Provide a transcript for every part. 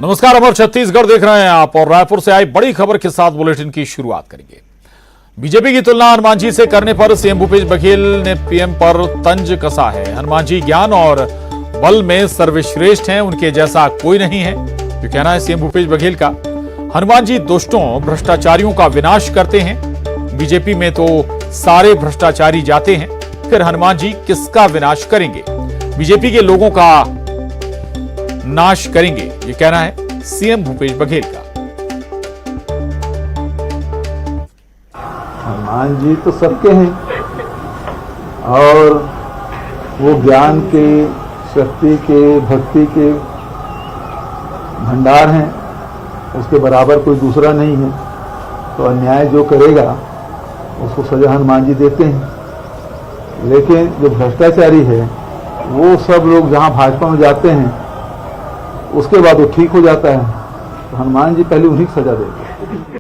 नमस्कार, अमर छत्तीसगढ़ देख रहे हैं आप और रायपुर से आई बड़ी खबर के साथ बुलेटिन की शुरुआत करेंगे। बीजेपी की तुलना हनुमान जी से करने पर सीएम भूपेश बघेल ने पीएम पर तंज कसा है। हनुमान जी ज्ञान और बल में सर्वश्रेष्ठ हैं, उनके जैसा कोई नहीं है, ये कहना है सीएम भूपेश बघेल का। हनुमान जी दुष्टों भ्रष्टाचारियों का विनाश करते हैं। बीजेपी में तो सारे भ्रष्टाचारी जाते हैं, फिर हनुमान जी किसका विनाश करेंगे? बीजेपी के लोगों का नाश करेंगे, ये कहना है सीएम भूपेश बघेल का। हनुमान जी तो सबके हैं और वो ज्ञान के, शक्ति के, भक्ति के भंडार हैं, उसके बराबर कोई दूसरा नहीं है। तो अन्याय जो करेगा उसको सजा हनुमान जी देते हैं। लेकिन जो भ्रष्टाचारी है वो सब लोग जहां भाजपा में जाते हैं उसके बाद वो ठीक हो जाता है, तो हनुमान जी पहले उन्हीं को सजा देते।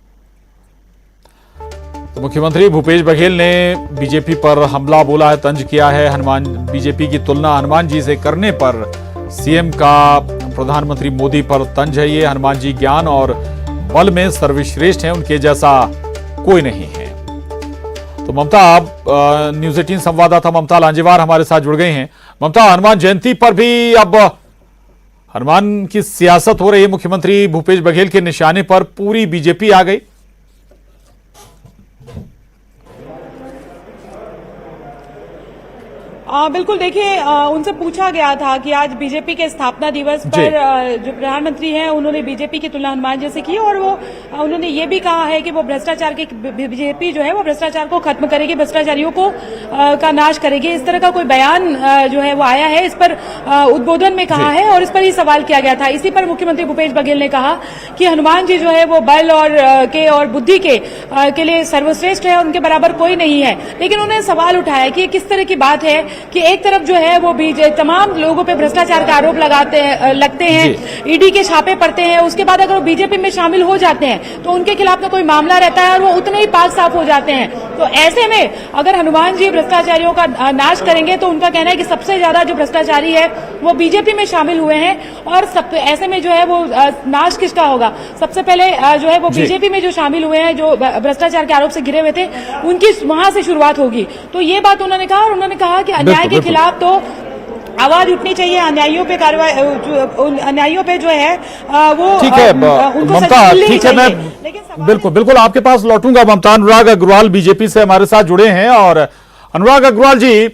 तो मुख्यमंत्री भूपेश बघेल ने बीजेपी पर हमला बोला है, तंज किया है। बीजेपी की तुलना हनुमान जी से करने पर सीएम का प्रधानमंत्री मोदी पर तंज है। ये हनुमान जी ज्ञान और बल में सर्वश्रेष्ठ हैं, उनके जैसा कोई नहीं है। तो ममता, न्यूज 18 संवाददाता ममता लांजेवार हमारे साथ जुड़ गई हैं। ममता, हनुमान जयंती पर भी अब हनुमान की सियासत हो रही है। मुख्यमंत्री भूपेश बघेल के निशाने पर पूरी बीजेपी आ गई। बिल्कुल, देखिए, उनसे पूछा गया था कि आज बीजेपी के स्थापना दिवस पर जो प्रधानमंत्री हैं उन्होंने बीजेपी की तुलना हनुमान जी से की और वो उन्होंने ये भी कहा है कि वो भ्रष्टाचार के बीजेपी जो है वो भ्रष्टाचार को खत्म करेगी, भ्रष्टाचारियों को का नाश करेगी। इस तरह का कोई बयान जो है वो आया है, इस पर उद्बोधन में कहा है और इस पर ही सवाल किया गया था। इसी पर मुख्यमंत्री भूपेश बघेल ने कहा कि हनुमान जी जो है वो बल और बुद्धि के लिए सर्वश्रेष्ठ है, उनके बराबर कोई नहीं है। लेकिन उन्होंने सवाल उठाया कि किस तरह की बात है कि एक तरफ जो है वो तमाम लोगों पे भ्रष्टाचार का आरोप लगते हैं, ईडी के छापे पड़ते हैं, उसके बाद अगर वो बीजेपी में शामिल हो जाते हैं तो उनके खिलाफ में कोई मामला रहता है और वो उतने ही पाक साफ हो जाते हैं। तो ऐसे में अगर हनुमान जी भ्रष्टाचारियों का नाश करेंगे तो उनका कहना है कि सबसे ज्यादा जो भ्रष्टाचारी है वो बीजेपी में शामिल हुए हैं और ऐसे में जो है वो नाश किसका होगा? सबसे पहले जो है वो बीजेपी में जो शामिल हुए हैं, जो भ्रष्टाचार के आरोप से घिरे हुए थे, उनकी वहां से शुरुआत होगी। तो ये बात उन्होंने कहा और उन्होंने कहा कि अन्याय के खिलाफ तो आवाज उठनी चाहिए, अन्यायियों पे कार्रवाई, अन्यायियों पे जो है वो ठीक है ममता, ठीक है, मैं बिल्कुल आपके पास लौटूंगा। ममता, अनुराग अग्रवाल बीजेपी से हमारे साथ जुड़े हैं और अनुराग अग्रवाल जी,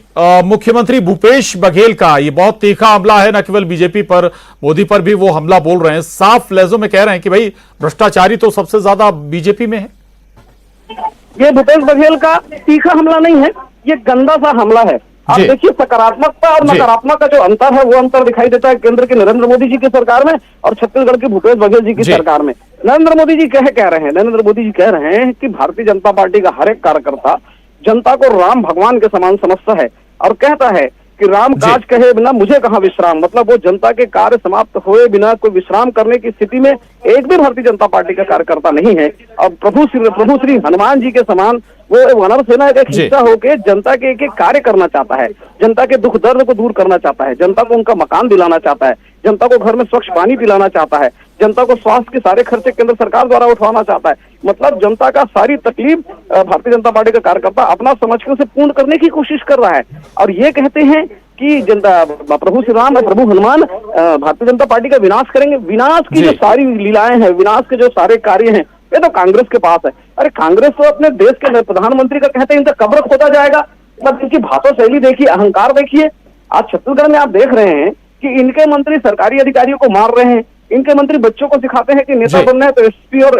मुख्यमंत्री भूपेश बघेल का ये बहुत तीखा हमला है, न केवल बीजेपी पर, मोदी पर भी वो हमला बोल रहे हैं, साफ लहजों में कह रहे हैं कि भाई भ्रष्टाचारी तो सबसे ज्यादा बीजेपी में है। ये भूपेश बघेल का तीखा हमला नहीं है, ये गंदा सा हमला है। आप देखिए, सकारात्मकता और नकारात्मक का जो अंतर है वो अंतर दिखाई देता है केंद्र की नरेंद्र मोदी जी की सरकार में और छत्तीसगढ़ की भूपेश बघेल जी की सरकार में। नरेंद्र मोदी जी कह रहे हैं, नरेंद्र मोदी जी कह रहे हैं कि भारतीय जनता पार्टी का हर एक कार्यकर्ता जनता को राम भगवान के समान समझता है और कहता है कि राम काज कहे बिना मुझे कहां विश्राम। मतलब वो जनता के कार्य समाप्त हुए बिना कोई विश्राम करने की स्थिति में एक भी भारतीय जनता पार्टी का कार्यकर्ता नहीं है। और प्रभु श्री हनुमान जी के समान वो वानर सेना का हिस्सा होकर जनता के एक कार्य करना चाहता है, जनता के दुख दर्द को दूर करना चाहता है, जनता को उनका मकान दिलाना चाहता है, जनता को घर में स्वच्छ पानी पिलाना चाहता है, जनता को स्वास्थ्य के सारे खर्चे केंद्र सरकार द्वारा उठवाना चाहता है। मतलब जनता का सारी तकलीफ भारतीय जनता पार्टी का कार्यकर्ता अपना समझ के उसे पूर्ण करने की कोशिश कर रहा है। और ये कहते हैं कि जनता, प्रभु श्री राम और प्रभु हनुमान भारतीय जनता पार्टी का विनाश करेंगे। विनाश की जो सारी लीलाएं हैं, विनाश के जो सारे कार्य हैं, ये तो कांग्रेस के पास है। अरे कांग्रेस तो अपने देश के प्रधानमंत्री का कहते हैं इनका कब्र खोदा जाएगा। मतलब इनकी भाषा शैली देखिए, अहंकार देखिए। आज छत्तीसगढ़ में आप देख रहे हैं कि इनके मंत्री सरकारी अधिकारियों को मार रहे हैं, इनके मंत्री बच्चों को सिखाते हैं कि नेता बनना है तो एसपी और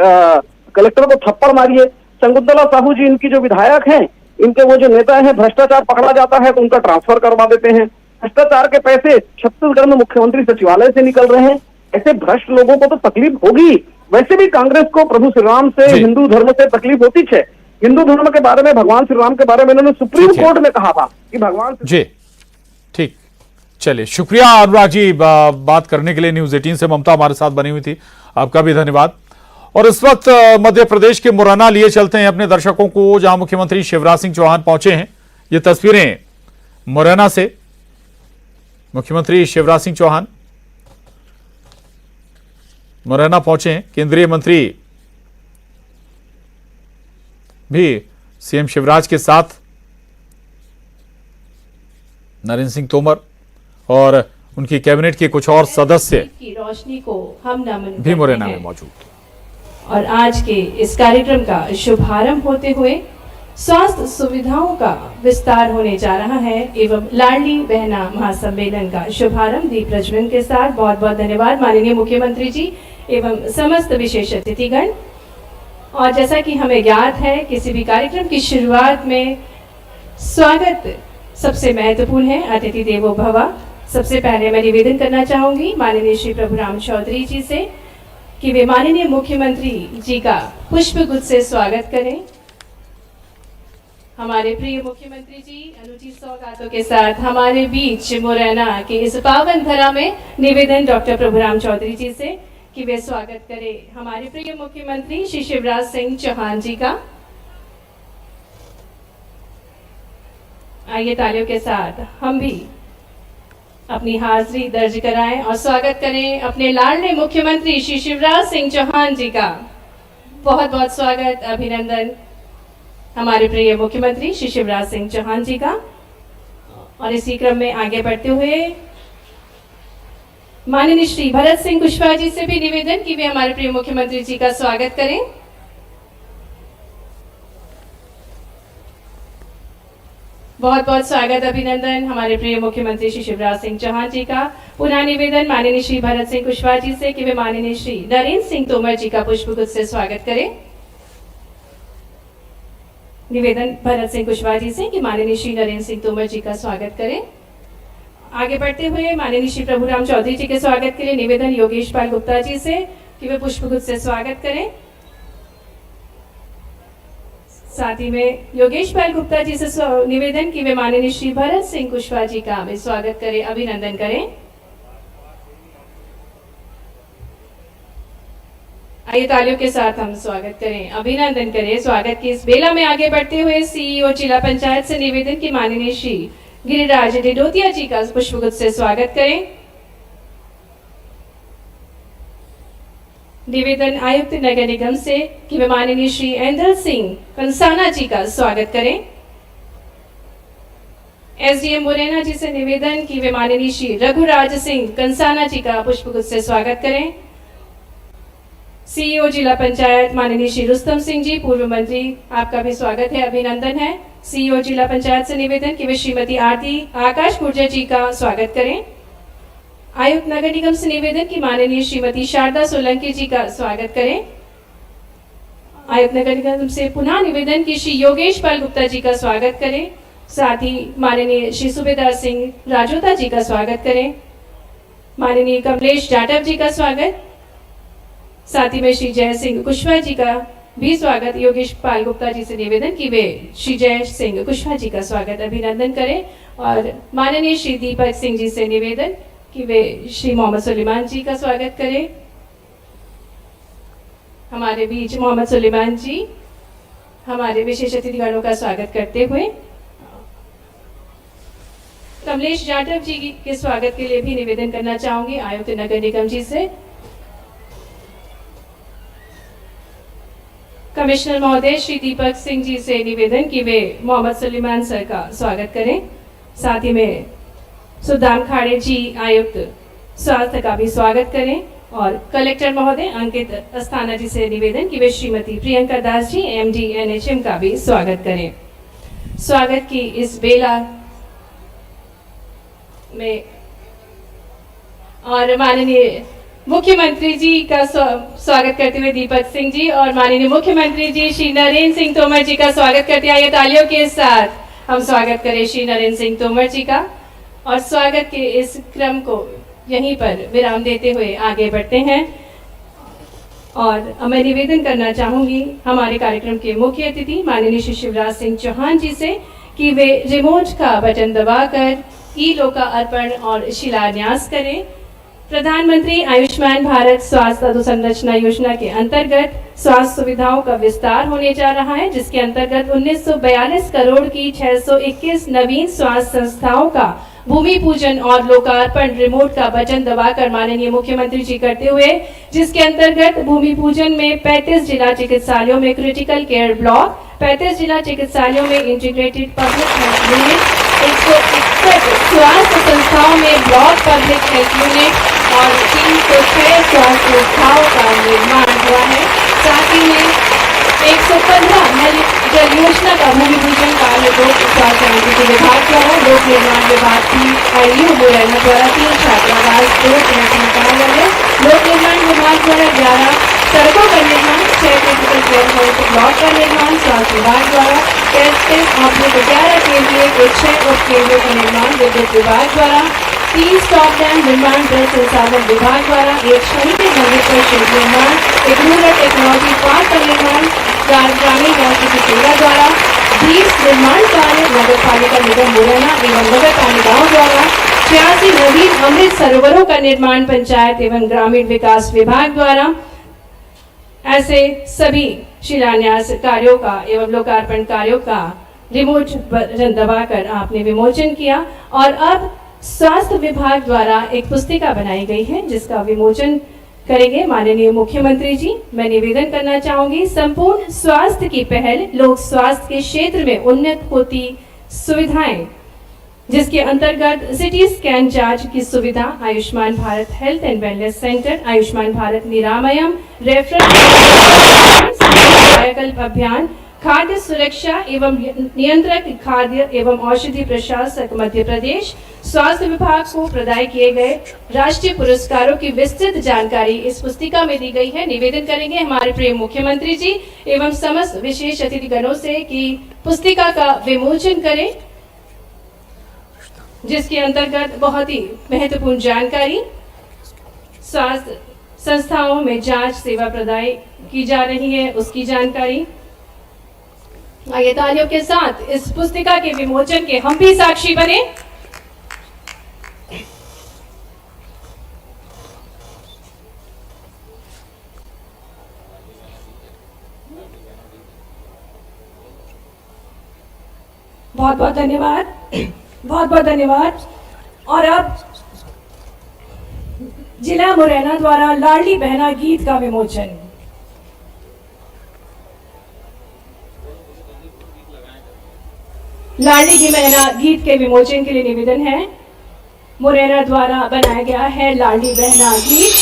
कलेक्टर को थप्पड़ मारिए। शकुंतला साहू जी इनकी जो विधायक हैं, इनके वो जो नेता हैं, भ्रष्टाचार पकड़ा जाता है तो उनका ट्रांसफर करवा देते हैं। भ्रष्टाचार के पैसे छत्तीसगढ़ में मुख्यमंत्री सचिवालय से निकल रहे हैं। ऐसे भ्रष्ट लोगों को तो तकलीफ होगी। वैसे भी कांग्रेस को प्रभु श्री राम से, हिंदू धर्म से तकलीफ होती है। हिंदू धर्म के बारे में, भगवान श्री राम के बारे में इन्होंने सुप्रीम कोर्ट में कहा था कि भगवान जी। ठीक, चलिए, शुक्रिया अनुराग जी बात करने के लिए। न्यूज 18 से ममता हमारे साथ बनी हुई थी, आपका भी धन्यवाद। और इस वक्त मध्य प्रदेश के मुरैना लिए चलते हैं अपने दर्शकों को, जहां मुख्यमंत्री शिवराज सिंह चौहान पहुंचे हैं। ये तस्वीरें मुरैना से, मुख्यमंत्री शिवराज सिंह चौहान मुरैना पहुंचे केंद्रीय मंत्री भी सीएम शिवराज के साथ, नरेंद्र सिंह तोमर और उनकी कैबिनेट के कुछ और सदस्य की रोशनी को हम नमन भी मुरैना करते में हैं। मौजूद। और आज के इस कार्यक्रम का शुभारंभ होते हुए स्वास्थ्य सुविधाओं का विस्तार होने जा रहा है एवं लाडली बहना महासम्मेलन का शुभारंभ दीप प्रज्वलन के साथ। बहुत बहुत धन्यवाद माननीय मुख्यमंत्री जी एवं समस्त विशेष अतिथिगण। और जैसा कि हमें ज्ञात है, किसी भी कार्यक्रम की शुरुआत में स्वागत सबसे महत्वपूर्ण है, अतिथि देवो भव। सबसे पहले मैं निवेदन करना चाहूंगी माननीय श्री प्रभुराम चौधरी जी से कि वे माननीय मुख्यमंत्री जी का पुष्प गुच्छ से स्वागत करें। हमारे प्रिय मुख्यमंत्री जी अनुचित सौगातों के साथ हमारे बीच मुरैना के इस पावन धरा में निवेदन डॉक्टर प्रभुराम चौधरी जी से कि वे स्वागत करें हमारे प्रिय मुख्यमंत्री श्री शिवराज सिंह चौहान जी का। आइए तालियों के साथ हम भी अपनी हाजिरी दर्ज कराएं और स्वागत करें अपने लाडले मुख्यमंत्री श्री शिवराज सिंह चौहान जी का। बहुत बहुत स्वागत, अभिनंदन हमारे प्रिय मुख्यमंत्री श्री शिवराज सिंह चौहान जी का। और इसी क्रम में आगे बढ़ते हुए माननीय श्री भरत सिंह कुशवाहा जी से भी निवेदन कि वे हमारे प्रिय मुख्यमंत्री जी का स्वागत करें। बहुत बहुत स्वागत, अभिनंदन हमारे प्रिय मुख्यमंत्री श्री शिवराज सिंह चौहान जी का। पुनः निवेदन माननीय श्री भरत सिंह कुशवाहा जी से कि वे माननीय श्री नरेंद्र सिंह तोमर जी का पुष्पगुच्छ से स्वागत करें। निवेदन भरत सिंह कुशवाहा जी से कि माननीय श्री नरेंद्र सिंह तोमर जी का स्वागत करें। आगे बढ़ते हुए माननीय श्री प्रभुराम चौधरी जी के स्वागत के लिए निवेदन योगेश पाल गुप्ता जी से कि वे पुष्पगुच्छ से स्वागत करें। साथ ही में योगेश पाल गुप्ता जी से निवेदन कि वे माननीय श्री भरत सिंह कुशवाहा जी का भी स्वागत करें, अभिनंदन करें। आइए तालियों के साथ हम स्वागत करें, अभिनंदन करें। स्वागत की इस बेला में आगे बढ़ते हुए सीईओ जिला पंचायत से निवेदन कि माननीय श्री गिरिराज डिडोतिया जी का पुष्पगुच्छ से स्वागत करें। निवेदन आयुक्त नगर निगम से कि वे माननीय श्री इंद्र सिंह कंसाना जी का स्वागत करें। एसडीएम मुरैना जी से निवेदन कि वे माननीय श्री रघुराज सिंह कंसाना जी का पुष्पगुच्छ से स्वागत करें। सीईओ जिला पंचायत माननीय श्री रुस्तम सिंह जी पूर्व मंत्री, आपका भी स्वागत है, अभिनंदन है। सीईओ जिला पंचायत से निवेदन कि वे श्रीमती आरती आकाश गुर्जर जी का स्वागत करें। आयुक्त नगर निगम से निवेदन कि माननीय श्रीमती शारदा सोलंकी जी का स्वागत करें। आयुक्त नगर निगम से पुनः निवेदन कि श्री योगेश पाल गुप्ता जी का स्वागत करें। साथ ही माननीय श्री सूबेदार सिंह राजोता जी का स्वागत करें। माननीय कमलेश जाटव जी का स्वागत। साथ ही में श्री जय सिंह कुशवाहा जी का भी स्वागत। योगेश पाल गुप्ता जी से निवेदन कि वे श्री जय सिंह कुशवाहा जी का स्वागत, अभिनंदन करें। और माननीय श्री दीपक सिंह जी से निवेदन कि वे श्री मोहम्मद सुलेमान जी का स्वागत करें। हमारे बीच मोहम्मद सुलेमान जी हमारे विशेष अतिथिगणों का स्वागत करते हुए कमलेश जाटव जी के स्वागत के लिए भी निवेदन करना चाहूंगी आयुक्त नगर निगम जी से। कमिश्नर महोदय श्री दीपक सिंह जी से निवेदन कि वे मोहम्मद सुलेमान सर का स्वागत करें। साथ ही में सुदाम खाड़े जी आयुक्त स्वास्थ्य का भी स्वागत करें। और कलेक्टर महोदय अंकित अस्थाना जी से निवेदन कि वे श्रीमती प्रियंका दास जी एमडी एनएचएम का भी स्वागत करें। स्वागत की इस बेला में और माननीय मुख्यमंत्री जी का स्वागत करते हुए दीपक सिंह जी और माननीय मुख्यमंत्री जी श्री नरेंद्र सिंह तोमर जी का स्वागत करते आइए तालियों के साथ हम स्वागत करें श्री नरेंद्र सिंह तोमर जी का। और स्वागत के इस क्रम को यहीं पर विराम देते हुए आगे बढ़ते हैं। और मैं निवेदन करना चाहूंगी हमारे कार्यक्रम के मुख्य अतिथि माननीय श्री शिवराज सिंह चौहान जी से कि वे रिमोट का बटन दबाकर ई लोका अर्पण और शिलान्यास करें। प्रधानमंत्री आयुष्मान भारत स्वास्थ्य अधोसंरचना योजना के अंतर्गत स्वास्थ्य सुविधाओं का विस्तार होने जा रहा है, जिसके अंतर्गत 1942 करोड़ की 621 नवीन स्वास्थ्य संस्थाओं का भूमि पूजन और लोकार्पण रिमोट का बटन दबाकर माननीय मुख्यमंत्री जी करते हुए, जिसके अंतर्गत भूमि पूजन में 35 जिला चिकित्सालयों में क्रिटिकल केयर ब्लॉक, 35 जिला चिकित्सालयों में इंटीग्रेटेड पब्लिक हेल्थ यूनिट, 161 स्वास्थ्य संस्थाओं में ब्लॉक पब्लिक हेल्थ यूनिट और 306 स्वास्थ्य संस्थाओं का निर्माण हुआ है। साथ ही में 115 नल जल योजना का भूमि पूजन कार्य लोक स्वास्थ्य मंत्री विभाग द्वारा, लोक निर्माण विभाग की IU मुरैना द्वारा 3 छात्रावास, 2 नर्सिंग कार्यालय, लोक निर्माण विभाग द्वारा 11 सड़कों का निर्माण, 6 क्रिटिकल केयर हेल्थ ब्लॉक का निर्माण, स्वास्थ्य विभाग द्वारा 11 केंद्रीय और 6 उप केंद्रों का निर्माण, विद्युत विभाग द्वारा 3 स्टॉप डैम निर्माण, जल संसाधन विभाग द्वारा 1 शहीद मंदिर पर शिल्प निर्माण, एक रूरल टेक्नोलॉजी पार्क का निर्माण, ग्रामीण औषधि सेवा द्वारा 20 निर्माण कार्य, नगर पालिका निगम मुरैना एवं नगर पालिकाओं द्वारा 86 नवीन अमृत सरोवरों का निर्माण, पंचायत एवं ग्रामीण विकास विभाग द्वारा। ऐसे सभी शिलान्यास कार्यों का एवं लोकार्पण कार्यों का रिमोट बटन दबाकर आपने विमोचन किया। और अब स्वास्थ्य विभाग द्वारा एक पुस्तिका बनाई गई है जिसका विमोचन करेंगे माननीय मुख्यमंत्री जी। मैं निवेदन करना चाहूंगी, संपूर्ण स्वास्थ्य की पहल, लोक स्वास्थ्य के क्षेत्र में उन्नत होती सुविधाएं, जिसके अंतर्गत सिटी स्कैन जांच की सुविधा, Ayushman Bharat health and wellness centre, Ayushman Bharat Niramayam, referral कायाकल्प अभियान, खाद्य सुरक्षा एवं नियंत्रक खाद्य एवं औषधि प्रशासक मध्य प्रदेश, स्वास्थ्य विभाग को प्रदान किए गए राष्ट्रीय पुरस्कारों की विस्तृत जानकारी इस पुस्तिका में दी गई है। निवेदन करेंगे हमारे प्रिय मुख्यमंत्री जी एवं समस्त विशेष अतिथिगणों से कि पुस्तिका का विमोचन करें, जिसके अंतर्गत बहुत ही महत्वपूर्ण जानकारी, स्वास्थ्य संस्थाओं में जांच सेवा प्रदान की जा रही है उसकी जानकारी। आइए तालियों के साथ इस पुस्तिका के विमोचन के हम भी साक्षी बने। बहुत बहुत धन्यवाद, बहुत बहुत धन्यवाद। और अब जिला मुरैना द्वारा लाडली बहना गीत का विमोचन। लाडली की बहना गीत के विमोचन के लिए निवेदन है, मुरैना द्वारा बनाया गया है लाडली बहना गीत।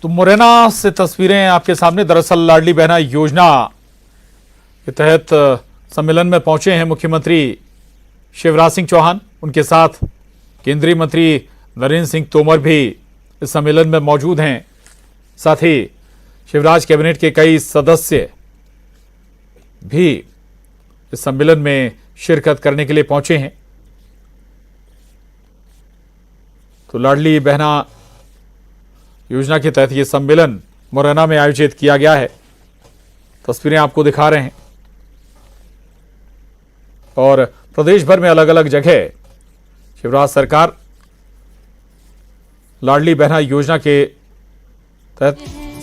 तो मुरैना से तस्वीरें आपके सामने। दरअसल लाडली बहना योजना के तहत सम्मेलन में पहुंचे हैं मुख्यमंत्री शिवराज सिंह चौहान, उनके साथ केंद्रीय मंत्री नरेंद्र सिंह तोमर भी इस सम्मेलन में मौजूद हैं। साथ ही शिवराज कैबिनेट के कई सदस्य भी इस सम्मेलन में शिरकत करने के लिए पहुंचे हैं। तो लाडली बहना योजना के तहत ये सम्मेलन मुरैना में आयोजित किया गया है। तस्वीरें आपको दिखा रहे हैं और प्रदेश भर में अलग अलग जगह शिवराज सरकार लाडली बहना योजना के तहत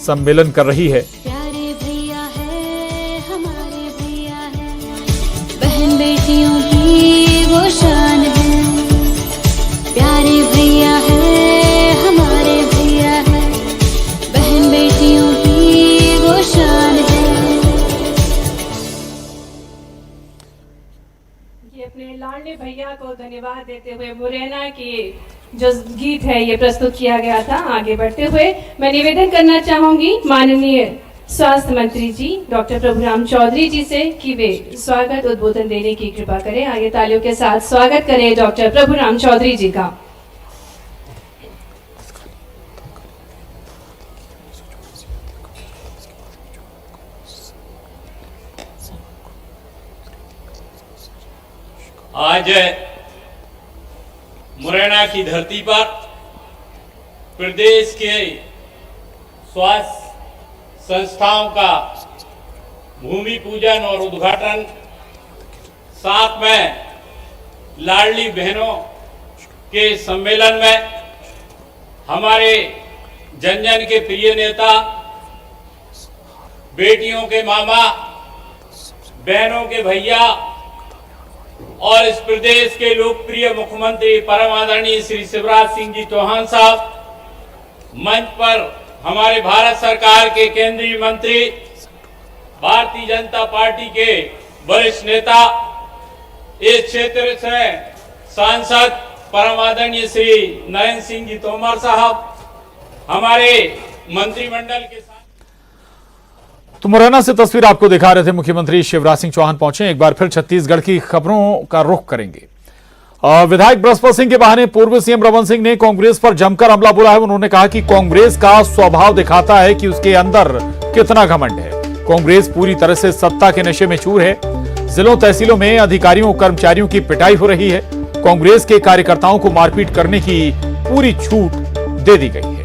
सम्मेलन कर रही है। प्यारे भैया है, हमारे भैया है, बहन बेटियों की वो शान है। प्यारे भैया है, हमारे भैया है, बहन बेटियों की वो शान है। ये अपने लाडले भैया को धन्यवाद देते हुए मुरैना की जो गीत है ये प्रस्तुत किया गया था। आगे बढ़ते हुए मैं निवेदन करना चाहूंगी माननीय स्वास्थ्य मंत्री जी डॉक्टर प्रभुराम चौधरी जी से कि वे स्वागत उद्बोधन देने की कृपा करें। आगे तालियों के साथ स्वागत करें डॉक्टर प्रभुराम चौधरी जी का। आज मुरैना की धरती पर प्रदेश के स्वास्थ्य संस्थाओं का भूमि पूजन और उद्घाटन, साथ में लाडली बहनों के सम्मेलन में हमारे जन जन के प्रिय नेता, बेटियों के मामा, बहनों के भैया और इस प्रदेश के लोकप्रिय मुख्यमंत्री परम आदरणीय श्री शिवराज सिंह जी चौहान साहब, मंच पर हमारे भारत सरकार के केंद्रीय मंत्री, भारतीय जनता पार्टी के वरिष्ठ नेता, इस क्षेत्र से सांसद परम आदरणीय श्री नरेंद्र सिंह जी तोमर साहब, हमारे मंत्रिमंडल के साथ। तो मुरैना से तस्वीर आपको दिखा रहे थे मुख्यमंत्री शिवराज सिंह चौहान पहुंचे। एक बार फिर छत्तीसगढ़ की खबरों का रुख करेंगे। विधायक बृहस्पति सिंह के बहाने पूर्व सीएम रमन सिंह ने कांग्रेस पर जमकर हमला बोला है। उन्होंने कहा कि कांग्रेस का स्वभाव दिखाता है कि उसके अंदर कितना घमंड है। कांग्रेस पूरी तरह से सत्ता के नशे में चूर है। जिलों तहसीलों में अधिकारियों कर्मचारियों की पिटाई हो रही है। कांग्रेस के कार्यकर्ताओं को मारपीट करने की पूरी छूट दे दी गई है।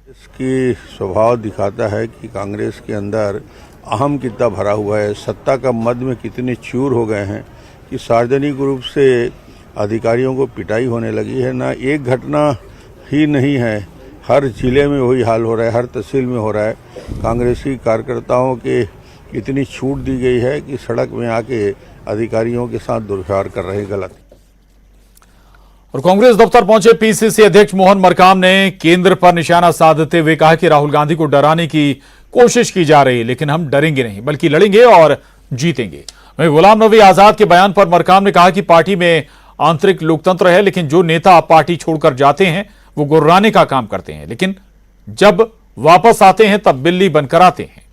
इसकी स्वभाव दिखाता है कि कांग्रेस के अंदर अहम कितना भरा हुआ है, सत्ता का मद में कितने चूर हो गए हैं कि सार्वजनिक रूप से अधिकारियों को पिटाई होने लगी है। ना एक घटना ही नहीं है, हर जिले में वही हाल हो रहा है, हर तहसील में हो रहा है। कांग्रेसी कार्यकर्ताओं के इतनी छूट दी गई है कि सड़क में आके अधिकारियों के साथ दुर्व्यवहार कर रहे हैं, गलत। और कांग्रेस दफ्तर पहुंचे पीसीसी अध्यक्ष मोहन मरकाम ने केंद्र पर निशाना साधते हुए कहा कि राहुल गांधी को डराने की कोशिश की जा रही है, लेकिन हम डरेंगे नहीं बल्कि लड़ेंगे और जीतेंगे। वहीं गुलाम नबी आजाद के बयान पर मरकाम ने कहा कि पार्टी में आंतरिक लोकतंत्र है, लेकिन जो नेता पार्टी छोड़कर जाते हैं वो गुर्राने का काम करते हैं, लेकिन जब वापस आते हैं तब बिल्ली बनकर आते हैं।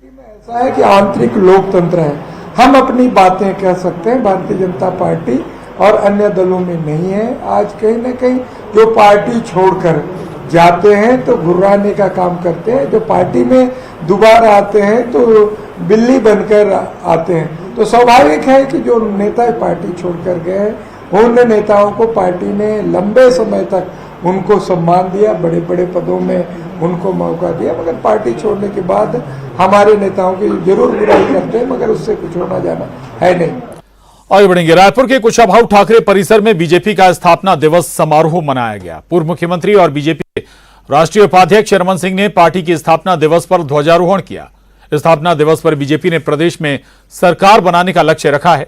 ऐसा है कि आंतरिक लोकतंत्र है, हम अपनी बातें कह सकते हैं। भारतीय जनता पार्टी और अन्य दलों में नहीं है। आज कहीं ना कहीं जो पार्टी छोड़कर जाते हैं तो घुर्राने का काम करते हैं, जो पार्टी में दोबारा आते हैं तो बिल्ली बनकर आते हैं। तो स्वाभाविक है कि जो नेता पार्टी छोड़कर गए हैं उन नेताओं को पार्टी ने लंबे समय तक उनको सम्मान दिया, बड़े बड़े पदों में उनको मौका दिया, मगर पार्टी छोड़ने के बाद हमारे नेताओं की जरूर बुराई करते हैं, मगर उससे कुछ होना जाना है नहीं। आगे बढ़ेंगे। रायपुर के कुशाभाऊ ठाकरे परिसर में बीजेपी का स्थापना दिवस समारोह मनाया गया। पूर्व मुख्यमंत्री और बीजेपी के राष्ट्रीय उपाध्यक्ष रमन सिंह ने पार्टी की स्थापना दिवस पर ध्वजारोहण किया। स्थापना दिवस पर बीजेपी ने प्रदेश में सरकार बनाने का लक्ष्य रखा है।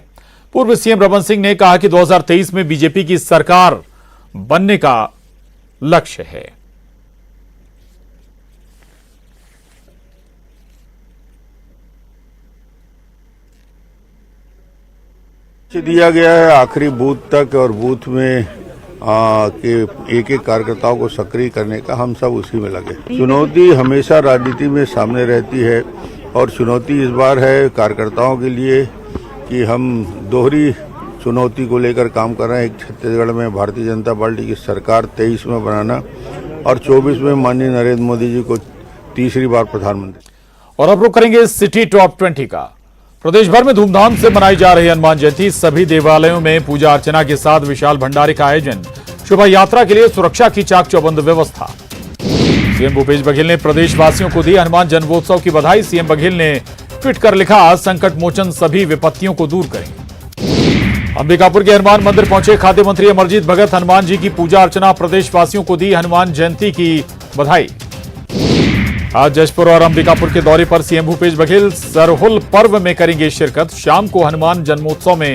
पूर्व सीएम रमन सिंह ने कहा कि 2023 में बीजेपी की सरकार बनने का लक्ष्य है। दिया गया है आखिरी बूथ तक, और बूथ में के एक एक कार्यकर्ताओं को सक्रिय करने का हम सब उसी में लगे। चुनौती हमेशा राजनीति में सामने रहती है, और चुनौती इस बार है कार्यकर्ताओं के लिए कि हम दोहरी चुनौती को लेकर काम कर रहे हैं। एक छत्तीसगढ़ में भारतीय जनता पार्टी की सरकार 23 में बनाना और 24 में माननीय नरेंद्र मोदी जी को तीसरी बार प्रधानमंत्री। और अब रुक करेंगे सिटी टॉप 20 का। प्रदेश भर में धूमधाम से मनाई जा रही हनुमान जयंती। सभी देवालयों में पूजा अर्चना के साथ विशाल भंडारे का आयोजन। शोभा यात्रा के लिए सुरक्षा की चाक चौबंद व्यवस्था। सीएम भूपेश बघेल ने प्रदेशवासियों को दी हनुमान जन्मोत्सव की बधाई। सीएम बघेल ने ट्वीट कर लिखा, संकट मोचन सभी विपत्तियों को दूर करें। अंबिकापुर के हनुमान मंदिर पहुंचे खाद्य मंत्री अमरजीत भगत। हनुमान जी की पूजा अर्चना, प्रदेशवासियों को दी हनुमान जयंती की बधाई। आज जशपुर और अंबिकापुर के दौरे पर सीएम भूपेश बघेल सरहुल पर्व में करेंगे शिरकत। शाम को हनुमान जन्मोत्सव में